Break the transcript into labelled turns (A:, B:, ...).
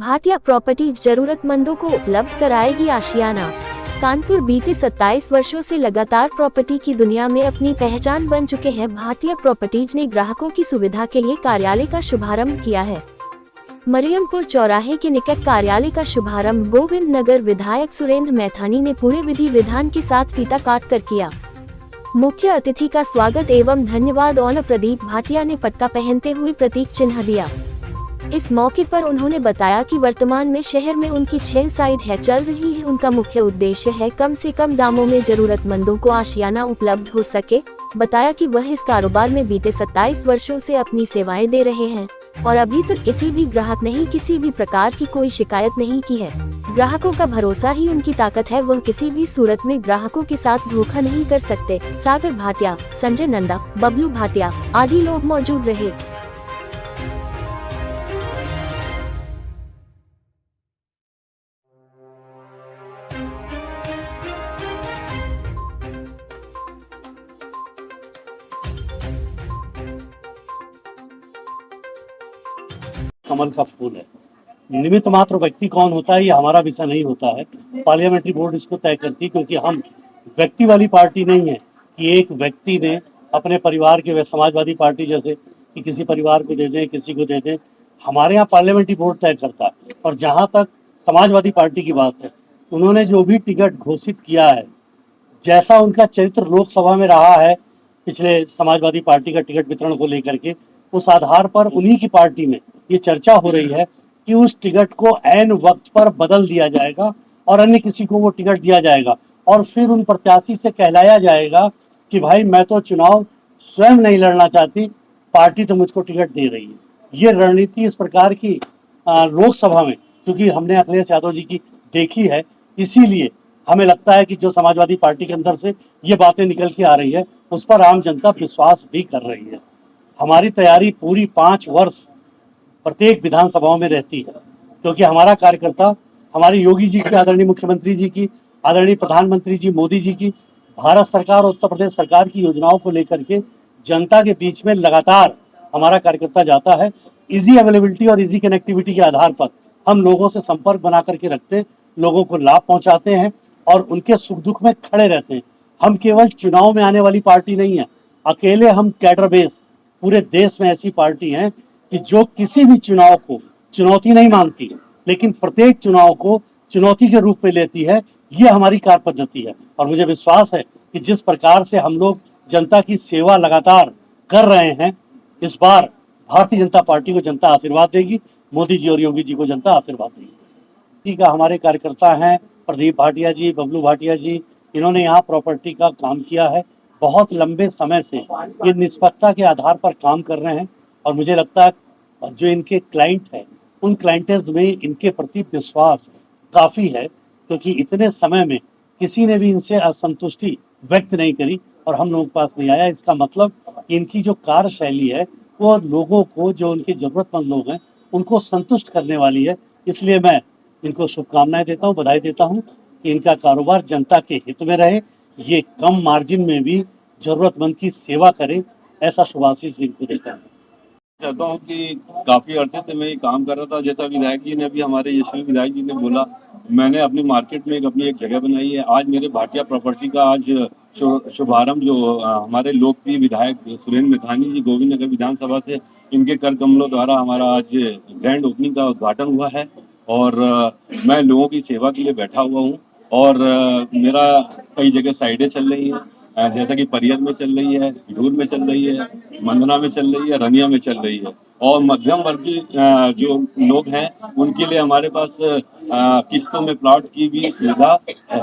A: Bhatia properties जरूरतमंदों को उपलब्ध कराएगी आशियाना। कानपुर बीते 27 वर्षों से लगातार प्रॉपर्टी की दुनिया में अपनी पहचान बन चुके हैं। भाटिया प्रॉपर्टीज ने ग्राहकों की सुविधा के लिए कार्यालय का शुभारंभ किया है। मरियमपुर चौराहे के निकट कार्यालय का शुभारंभ गोविंद नगर विधायक सुरेंद्र मैथानी ने पूरे विधि विधान के साथ फीता काट कर किया। मुख्य अतिथि का स्वागत एवं धन्यवाद ऑनर प्रदीप भाटिया ने पटका पहनते हुए प्रतीक चिन्ह दिया। इस मौके पर उन्होंने बताया कि वर्तमान में शहर में उनकी 6 साइट है चल रही है। उनका मुख्य उद्देश्य है कम से कम दामों में जरूरतमंदों को आशियाना उपलब्ध हो सके। बताया कि वह इस कारोबार में बीते 27 वर्षों से अपनी सेवाएं दे रहे हैं और अभी तक किसी भी ग्राहक ने किसी भी प्रकार की कोई शिकायत नहीं की है। ग्राहकों का भरोसा ही उनकी ताकत है, वह किसी भी सूरत में ग्राहकों के साथ धोखा नहीं कर सकते। सागर भाटिया, संजय नंदा, बबलू भाटिया आदि लोग मौजूद रहे।
B: कमल का फूल है। निमित्त मात्र व्यक्ति कौन होता है ये हमारा विषय नहीं होता है, पार्लियामेंट्री बोर्ड इसको तय करती है, क्योंकि हम व्यक्ति वाली पार्टी नहीं है कि एक व्यक्ति ने अपने परिवार के, समाजवादी पार्टी जैसे कि किसी परिवार को दे दें, किसी को दे दें। हमारे यहाँ पार्लियामेंट्री बोर्ड तय करता है। और जहाँ तक समाजवादी पार्टी की बात है, उन्होंने जो भी टिकट घोषित किया है, जैसा उनका चरित्र लोकसभा में रहा है पिछले समाजवादी पार्टी का टिकट वितरण को लेकर के, उस आधार पर उन्हीं की पार्टी में ये चर्चा हो रही है कि उस टिकट को ऐन वक्त पर बदल दिया जाएगा और अन्य किसी को वो टिकट दिया जाएगा और फिर उन प्रत्याशी से कहलाया जाएगा कि भाई मैं तो चुनाव स्वयं नहीं लड़ना चाहती, पार्टी तो मुझको टिकट दे रही है। ये रणनीति इस प्रकार की लोकसभा में, क्योंकि हमने अखिलेश यादव जी की देखी है, इसीलिए हमें लगता है कि जो समाजवादी पार्टी के अंदर से ये बातें निकल के आ रही है उस पर आम जनता विश्वास भी कर रही है। हमारी तैयारी पूरी 5 वर्ष प्रत्येक विधानसभाओं में रहती है, क्योंकि हमारा कार्यकर्ता हमारे योगी जी की, आदरणीय मुख्यमंत्री जी की, आदरणीय प्रधानमंत्री जी मोदी जी की, भारत सरकार और उत्तर प्रदेश सरकार की योजनाओं को लेकर के जनता के बीच में लगातार हमारा कार्यकर्ता जाता है। इजी अवेलेबिलिटी और इजी कनेक्टिविटी के आधार पर हम लोगों से संपर्क बना करके रखते हैं, लोगों को लाभ पहुंचाते हैं और उनके सुख दुख में खड़े रहते हैं। हम केवल चुनाव में आने वाली पार्टी नहीं है, अकेले हम कैडर बेस पूरे देश में ऐसी पार्टी है कि जो किसी भी चुनाव को चुनौती नहीं मानती, लेकिन प्रत्येक चुनाव को चुनौती के रूप में लेती है। ये हमारी कार्य पद्धति है और मुझे विश्वास है कि जिस प्रकार से हम लोग जनता की सेवा लगातार कर रहे हैं, इस बार भारतीय जनता पार्टी को जनता आशीर्वाद देगी, मोदी जी और योगी जी को जनता आशीर्वाद देगी। ठीक है, हमारे कार्यकर्ता हैं प्रदीप भाटिया जी, बबलू भाटिया जी, इन्होंने यहाँ प्रॉपर्टी का काम किया है। बहुत लंबे समय से ये निष्पक्षता के आधार पर काम कर रहे हैं और मुझे लगता है जो इनके क्लाइंट हैं उन क्लाइंटेज में इनके प्रति विश्वास काफ़ी है, क्योंकि इतने समय में किसी ने भी इनसे असंतुष्टि व्यक्त नहीं करी और हम लोगों के पास नहीं आया। इसका मतलब इनकी जो कार्यशैली है वो लोगों को, जो उनके ज़रूरतमंद लोग हैं, उनको संतुष्ट करने वाली है। इसलिए मैं इनको शुभकामनाएं देता हूँ, बधाई देता हूँ कि इनका कारोबार जनता के हित में रहे, ये कम मार्जिन में भी जरूरतमंद की सेवा करे, ऐसा शुभाशीष भी इनको देता हूँ।
C: चाहता हूँ कि काफी अरसे से मैं ये काम कर रहा था, जैसा विधायक जी ने अभी, हमारे यशवी विधायक जी ने बोला, मैंने अपनी मार्केट में अपनी एक जगह बनाई है। आज मेरे भाटिया प्रॉपर्टी का आज शुभारंभ जो हमारे लोकप्रिय विधायक सुरेंद्र मैथानी जी गोविंद नगर विधानसभा से, इनके कर कमलों द्वारा हमारा आज ग्रैंड ओपनिंग का उद्घाटन हुआ है और मैं लोगों की सेवा के लिए बैठा हुआ हूँ और मेरा कई जगह साइडें चल रही हैं, जैसा कि परियद में चल रही है, धूल में चल रही है, मंदना में चल रही है, रनिया में चल रही है और मध्यम वर्गीय जो लोग हैं उनके लिए हमारे पास किस्तों में प्लॉट की भी सुविधा है।